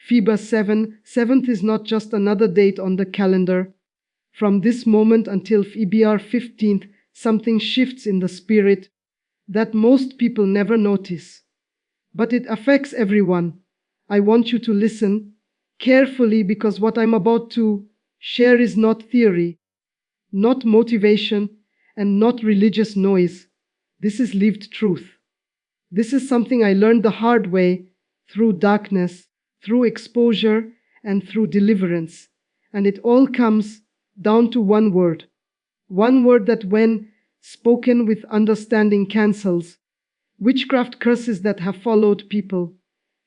February 7, 7th is not just another date on the calendar. From this moment until February 15th, something shifts in the spirit that most people never notice. But it affects everyone. I want you to listen carefully because what I'm about to share is not theory, not motivation, and not religious noise. This is lived truth. This is something I learned the hard way, through darkness, through exposure, and through deliverance. And it all comes down to one word that when spoken with understanding cancels witchcraft curses that have followed people.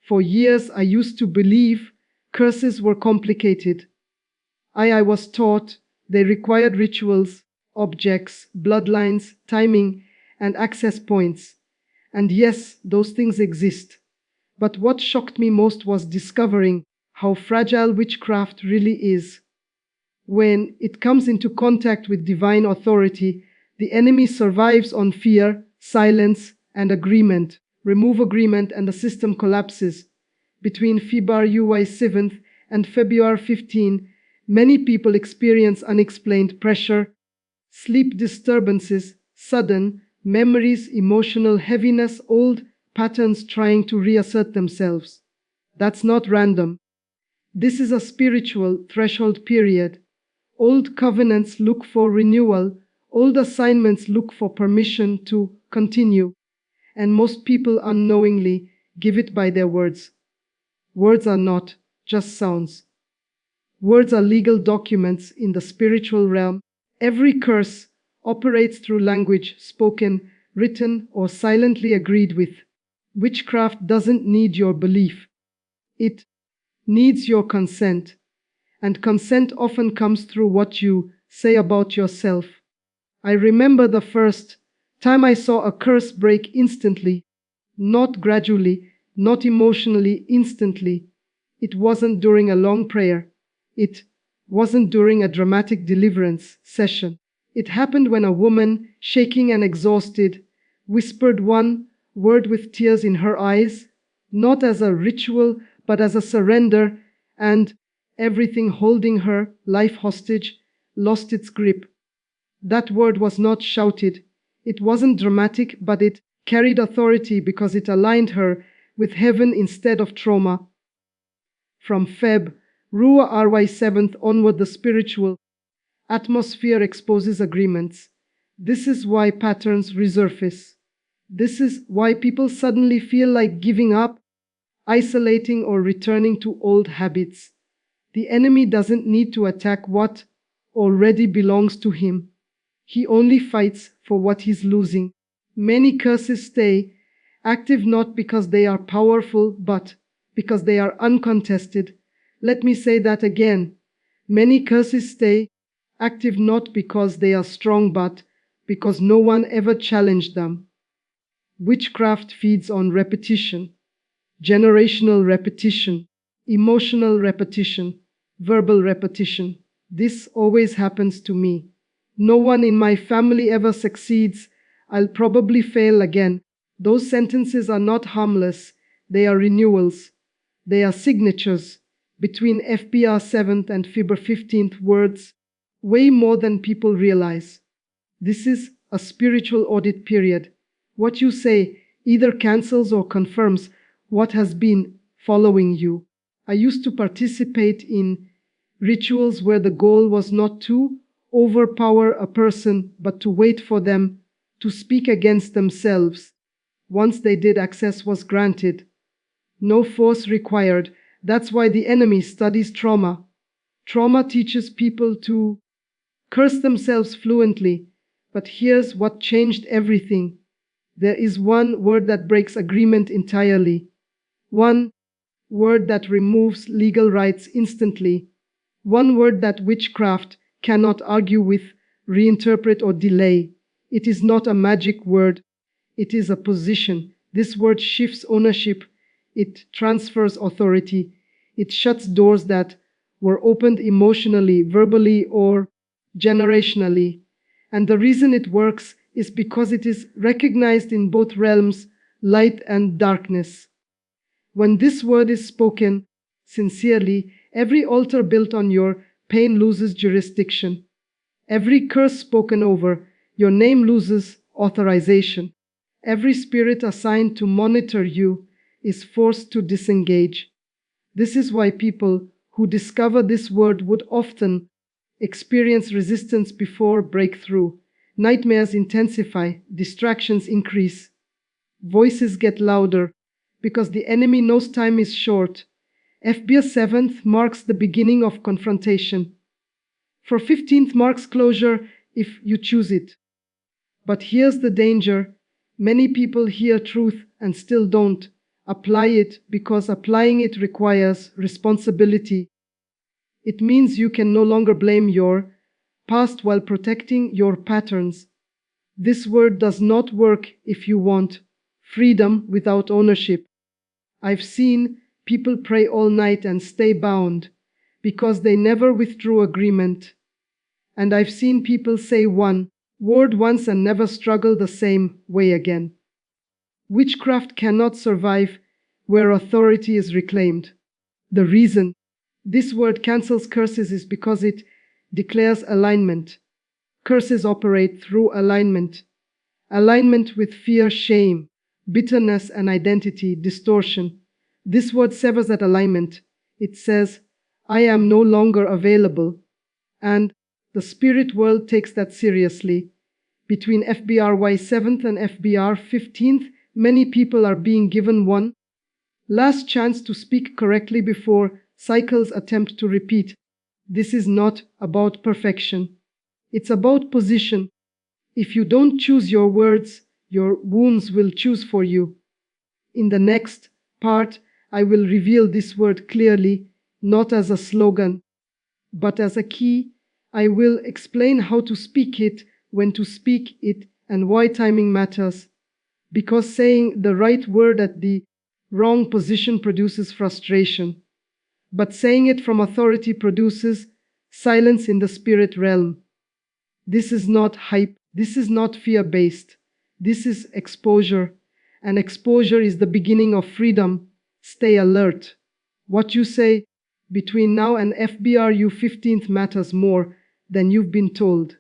For years I used to believe curses were complicated. I was taught they required rituals, objects, bloodlines, timing, and access points. And yes, those things exist. But what shocked me most was discovering how fragile witchcraft really is. When it comes into contact with divine authority, the enemy survives on fear, silence, and agreement. Remove agreement and the system collapses. Between February 7th and February 15th, many people experience unexplained pressure, sleep disturbances, sudden memories, emotional heaviness, old patterns trying to reassert themselves. That's not random. This is a spiritual threshold period. Old covenants look for renewal, old assignments look for permission to continue, and most people unknowingly give it by their words. Words are not just sounds. Words are legal documents in the spiritual realm. Every curse operates through language, spoken, written, or silently agreed with. Witchcraft doesn't need your belief. It needs your consent. And consent often comes through what you say about yourself. I remember the first time I saw a curse break instantly, not gradually, not emotionally, instantly. It wasn't during a long prayer. It wasn't during a dramatic deliverance session. It happened when a woman, shaking and exhausted, whispered one word with tears in her eyes, not as a ritual, but as a surrender, and everything holding her life hostage lost its grip. That word was not shouted. It wasn't dramatic, but it carried authority because it aligned her with heaven instead of trauma. From February 7th onward, the spiritual atmosphere exposes agreements. This is why patterns resurface. This is why people suddenly feel like giving up, isolating, or returning to old habits. The enemy doesn't need to attack what already belongs to him. He only fights for what he's losing. Many curses stay active not because they are powerful, but because they are uncontested. Let me say that again. Many curses stay active not because they are strong, but because no one ever challenged them. Witchcraft feeds on repetition, generational repetition, emotional repetition, verbal repetition. This always happens to me. No one in my family ever succeeds. I'll probably fail again. Those sentences are not harmless. They are renewals. They are signatures. Between February 7th and February 15th, words, way more than people realize. This is a spiritual audit period. What you say either cancels or confirms what has been following you. I used to participate in rituals where the goal was not to overpower a person, but to wait for them to speak against themselves. Once they did, access was granted. No force required. That's why the enemy studies trauma. Trauma teaches people to curse themselves fluently. But here's what changed everything. There is one word that breaks agreement entirely. One word that removes legal rights instantly. One word that witchcraft cannot argue with, reinterpret, or delay. It is not a magic word. It is a position. This word shifts ownership. It transfers authority. It shuts doors that were opened emotionally, verbally, or generationally. And the reason it works is because it is recognized in both realms, light and darkness. When this word is spoken, sincerely, every altar built on your pain loses jurisdiction. Every curse spoken over your name loses authorization. Every spirit assigned to monitor you is forced to disengage. This is why people who discover this word would often experience resistance before breakthrough. Nightmares intensify, distractions increase, voices get louder because the enemy knows time is short. FBR 7th marks the beginning of confrontation. For 15th marks closure if you choose it. But here's the danger. Many people hear truth and still don't apply it because applying it requires responsibility. It means you can no longer blame your past while protecting your patterns. This word does not work if you want freedom without ownership. I've seen people pray all night and stay bound because they never withdrew agreement. And I've seen people say one word once and never struggle the same way again. Witchcraft cannot survive where authority is reclaimed. The reason this word cancels curses is because it declares alignment. Curses operate through alignment. Alignment with fear, shame, bitterness, and identity distortion. This word severs that alignment. It says, I am no longer available. And the spirit world takes that seriously. Between FBRY 7th and FBR 15th, many people are being given one last chance to speak correctly before cycles attempt to repeat. This is not about perfection. It's about position. If you don't choose your words, your wounds will choose for you. In the next part, I will reveal this word clearly, not as a slogan, but as a key. I will explain how to speak it, when to speak it, and why timing matters. Because saying the right word at the wrong position produces frustration. But saying it from authority produces silence in the spirit realm. This is not hype. This is not fear-based. This is exposure. And exposure is the beginning of freedom. Stay alert. What you say between now and FBRU 15th matters more than you've been told.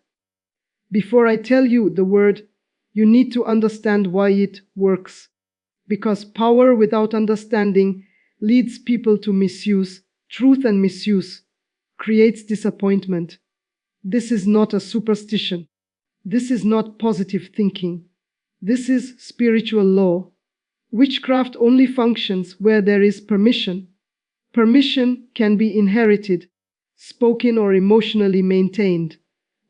Before I tell you the word, you need to understand why it works. Because power without understanding leads people to misuse. Truth and misuse creates disappointment. This is not a superstition. This is not positive thinking. This is spiritual law. Witchcraft only functions where there is permission. Permission can be inherited, spoken, or emotionally maintained.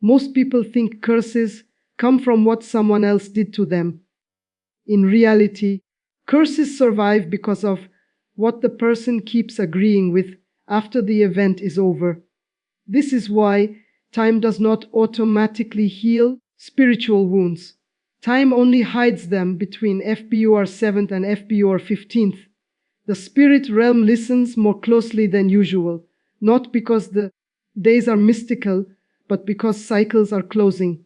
Most people think curses come from what someone else did to them. In reality, curses survive because of what the person keeps agreeing with after the event is over. This is why time does not automatically heal spiritual wounds. Time only hides them between FBUR 7th and FBUR 15th. The spirit realm listens more closely than usual, not because the days are mystical, but because cycles are closing.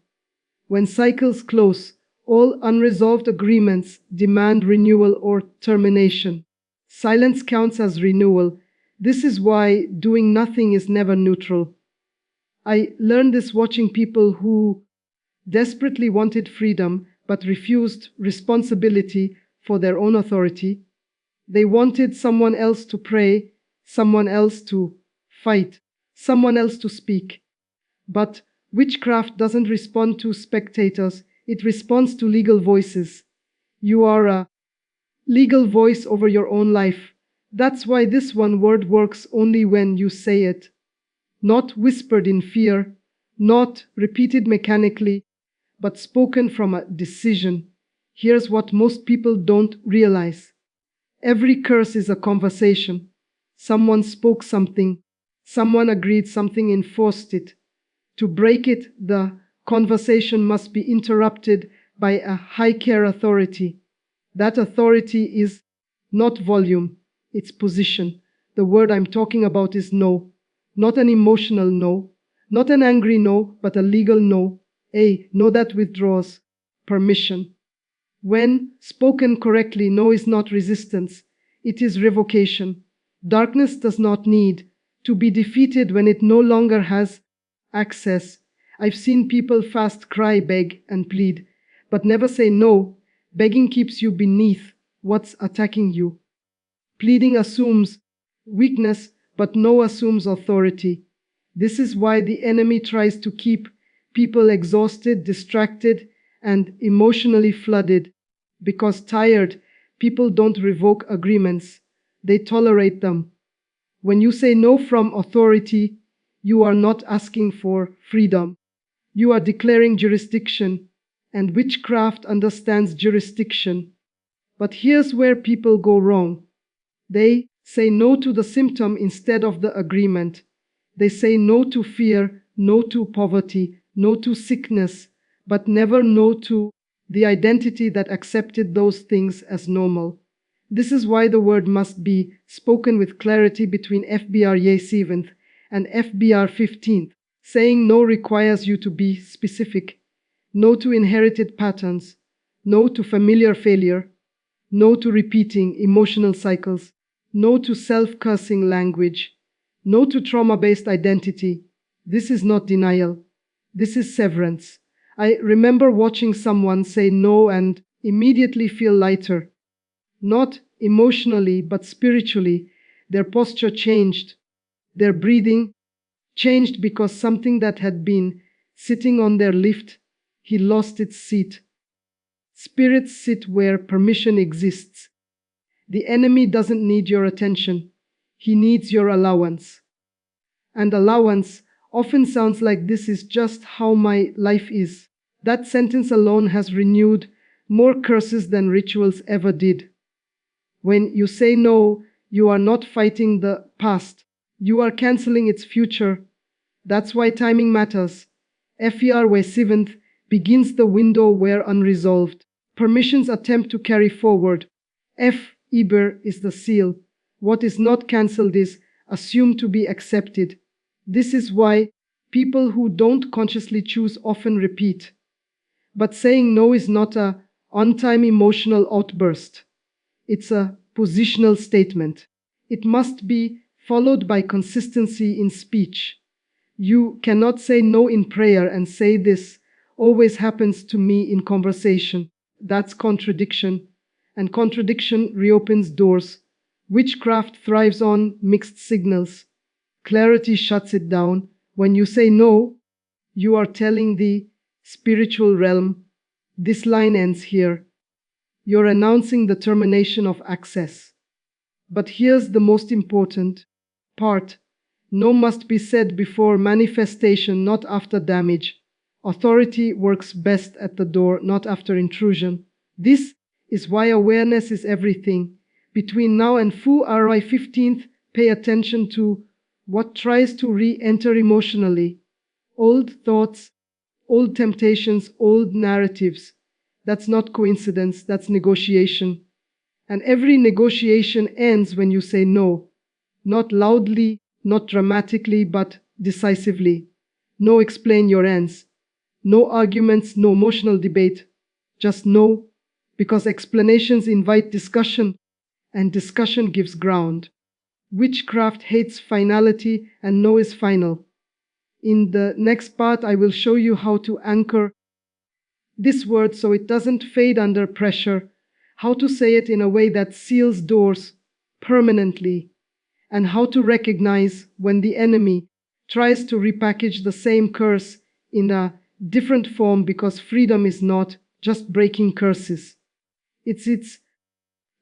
When cycles close, all unresolved agreements demand renewal or termination. Silence counts as renewal. This is why doing nothing is never neutral. I learned this watching people who desperately wanted freedom but refused responsibility for their own authority. They wanted someone else to pray, someone else to fight, someone else to speak. But witchcraft doesn't respond to spectators, it responds to legal voices. You are a legal voice over your own life. That's why this one word works only when you say it. Not whispered in fear, not repeated mechanically, but spoken from a decision. Here's what most people don't realize. Every curse is a conversation. Someone spoke something. Someone agreed something, enforced it. To break it, the conversation must be interrupted by a high-care authority. That authority is not volume, it's position. The word I'm talking about is no. Not an emotional no, not an angry no, but a legal no. A no that withdraws permission. When spoken correctly, no is not resistance, it is revocation. Darkness does not need to be defeated when it no longer has access. I've seen people fast, cry, beg, and plead, but never say no. Begging keeps you beneath what's attacking you. Pleading assumes weakness, but no assumes authority. This is why the enemy tries to keep people exhausted, distracted, and emotionally flooded. Because tired, people don't revoke agreements, they tolerate them. When you say no from authority, you are not asking for freedom. You are declaring jurisdiction, and witchcraft understands jurisdiction. But here's where people go wrong. They say no to the symptom instead of the agreement. They say no to fear, no to poverty, no to sickness, but never no to the identity that accepted those things as normal. This is why the word must be spoken with clarity between FBR 7th and FBR 15th. Saying no requires you to be specific. No to inherited patterns. No to familiar failure. No to repeating emotional cycles. No to self-cursing language. No to trauma-based identity. This is not denial. This is severance. I remember watching someone say no and immediately feel lighter. Not emotionally, but spiritually. Their posture changed. Their breathing changed because something that had been sitting on their lift, he lost its seat. Spirits sit where permission exists. The enemy doesn't need your attention. He needs your allowance. And allowance often sounds like this is just how my life is. That sentence alone has renewed more curses than rituals ever did. When you say no, you are not fighting the past. You are canceling its future. That's why timing matters. FER 7th begins the window where unresolved permissions attempt to carry forward. F Eber is the seal. What is not cancelled is assumed to be accepted. This is why people who don't consciously choose often repeat. But saying no is not a on-time emotional outburst. It's a positional statement. It must be followed by consistency in speech. You cannot say no in prayer and say this always happens to me in conversation. That's contradiction. And contradiction reopens doors. Witchcraft thrives on mixed signals. Clarity shuts it down. When you say no, you are telling the spiritual realm, this line ends here. You're announcing the termination of access. But here's the most important part. No must be said before manifestation, not after damage. Authority works best at the door, not after intrusion. This is why awareness is everything. Between now and FURI 15th, pay attention to what tries to re-enter emotionally. Old thoughts, old temptations, old narratives. That's not coincidence, that's negotiation. And every negotiation ends when you say no. Not loudly, not dramatically, but decisively. No explain your ends. No arguments, no emotional debate. Just no, because explanations invite discussion, and discussion gives ground. Witchcraft hates finality, and no is final. In the next part, I will show you how to anchor this word so it doesn't fade under pressure, how to say it in a way that seals doors permanently, and how to recognize when the enemy tries to repackage the same curse in a different form, because freedom is not just breaking curses. It's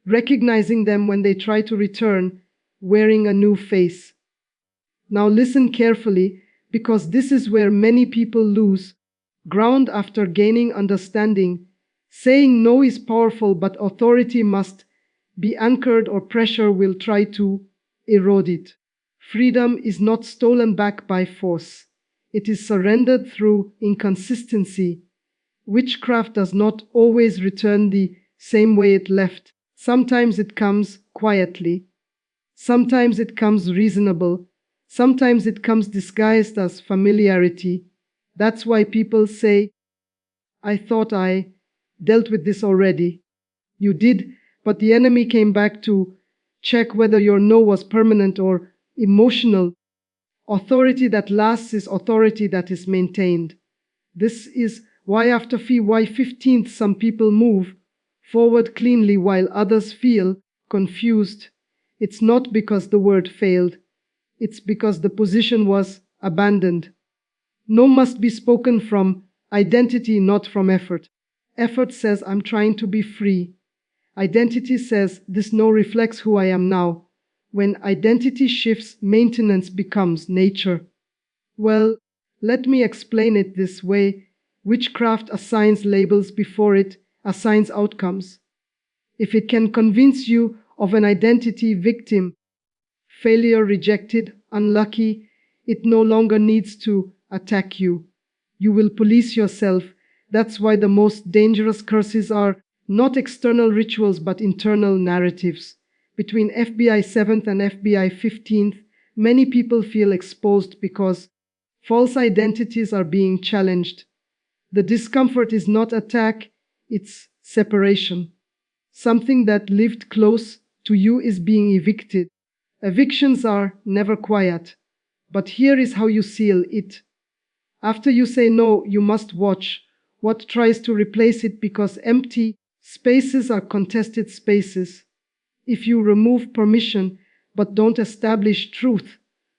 recognizing them when they try to return, wearing a new face. Now listen carefully, because this is where many people lose ground after gaining understanding. Saying no is powerful, but authority must be anchored or pressure will try to erode it. Freedom is not stolen back by force. It is surrendered through inconsistency. Witchcraft does not always return the same way it left. Sometimes it comes quietly. Sometimes it comes reasonable. Sometimes it comes disguised as familiarity. That's why people say, I thought I dealt with this already. You did, but the enemy came back to Check whether your no was permanent or emotional. Authority that lasts is authority that is maintained. This is why after FY 15th some people move forward cleanly while others feel confused. It's not because the word failed. It's because the position was abandoned. No must be spoken from identity, not from effort. Effort says, I'm trying to be free. Identity says, this no reflects who I am now. When identity shifts, maintenance becomes nature. Well, let me explain it this way. Witchcraft assigns labels before it assigns outcomes. If it can convince you of an identity, victim, failure, rejected, unlucky, it no longer needs to attack you. You will police yourself. That's why the most dangerous curses are not external rituals but internal narratives. Between FY 7th and FY 15th, many people feel exposed because false identities are being challenged. The discomfort is not attack, it's separation. Something that lived close to you is being evicted. Evictions are never quiet. But here is how you seal it. After you say no, you must watch what tries to replace it, because empty spaces are contested spaces. If you remove permission but don't establish truth,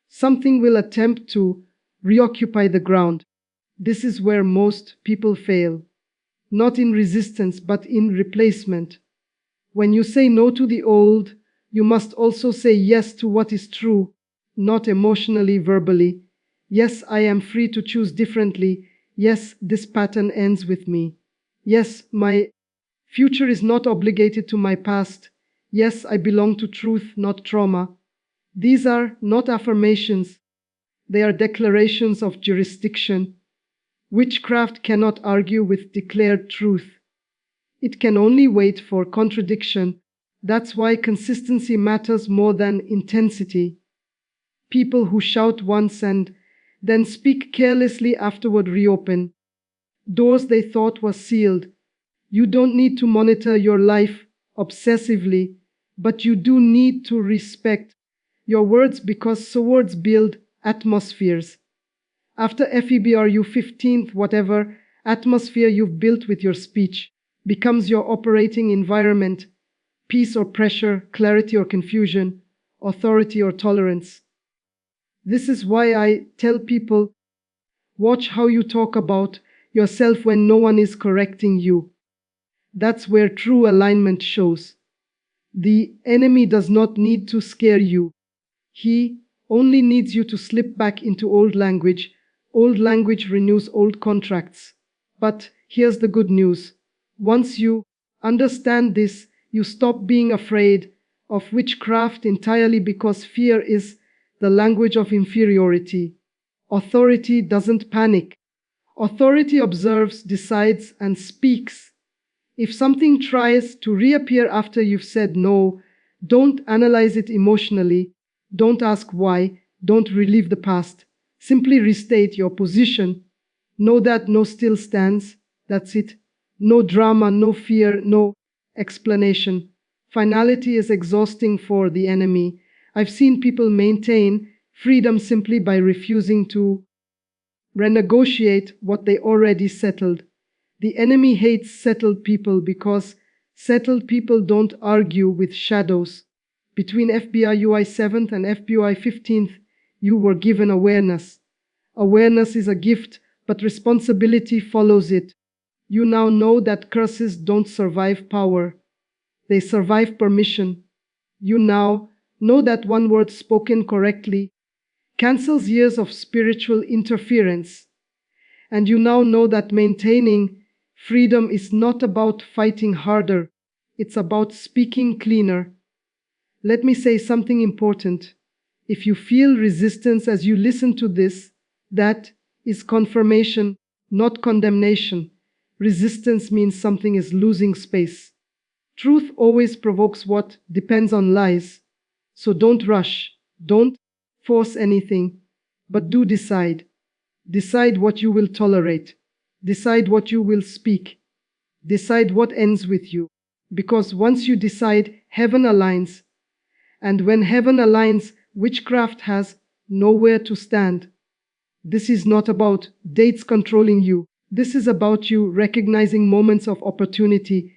something will attempt to reoccupy the ground. This is where most people fail. Not in resistance, but in replacement. When you say no to the old, you must also say yes to what is true, not emotionally, verbally. Yes, I am free to choose differently. Yes, this pattern ends with me. Yes, my future is not obligated to my past. Yes, I belong to truth, not trauma. These are not affirmations. They are declarations of jurisdiction. Witchcraft cannot argue with declared truth. It can only wait for contradiction. That's why consistency matters more than intensity. People who shout once and then speak carelessly afterward reopen doors they thought were sealed. You don't need to monitor your life obsessively, but you do need to respect your words, because words build atmospheres. After FEBRU 15th, whatever atmosphere you've built with your speech becomes your operating environment: peace or pressure, clarity or confusion, authority or tolerance. This is why I tell people, watch how you talk about yourself when no one is correcting you. That's where true alignment shows. The enemy does not need to scare you. He only needs you to slip back into old language. Old language renews old contracts. But here's the good news. Once you understand this, you stop being afraid of witchcraft entirely, because fear is the language of inferiority. Authority doesn't panic. Authority observes, decides, and speaks. If something tries to reappear after you've said no, don't analyze it emotionally. Don't ask why. Don't relive the past. Simply restate your position. Know that no still stands. That's it. No drama, no fear, no explanation. Finality is exhausting for the enemy. I've seen people maintain freedom simply by refusing to renegotiate what they already settled. The enemy hates settled people because settled people don't argue with shadows. Between FBIUI 7th and FBIUI 15th, you were given awareness. Awareness is a gift, but responsibility follows it. You now know that curses don't survive power. They survive permission. You now know that one word spoken correctly cancels years of spiritual interference. And you now know that maintaining freedom is not about fighting harder. It's about speaking cleaner. Let me say something important. If you feel resistance as you listen to this, that is confirmation, not condemnation. Resistance means something is losing space. Truth always provokes what depends on lies. So don't rush, don't force anything, but do decide. Decide what you will tolerate. Decide what you will speak. Decide what ends with you. Because once you decide, heaven aligns. And when heaven aligns, witchcraft has nowhere to stand. This is not about dates controlling you. This is about you recognizing moments of opportunity.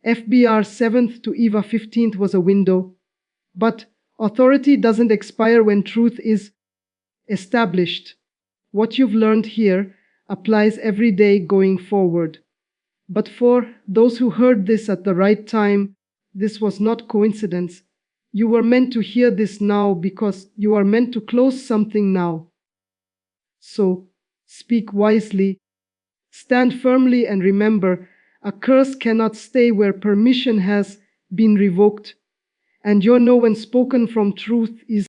FBR 7th to EVA 15th was a window. But authority doesn't expire when truth is established. What you've learned here applies every day going forward. But for those who heard this at the right time, this was not coincidence. You were meant to hear this now because you are meant to close something now. So, speak wisely, stand firmly, and remember, a curse cannot stay where permission has been revoked. And your no when spoken from truth is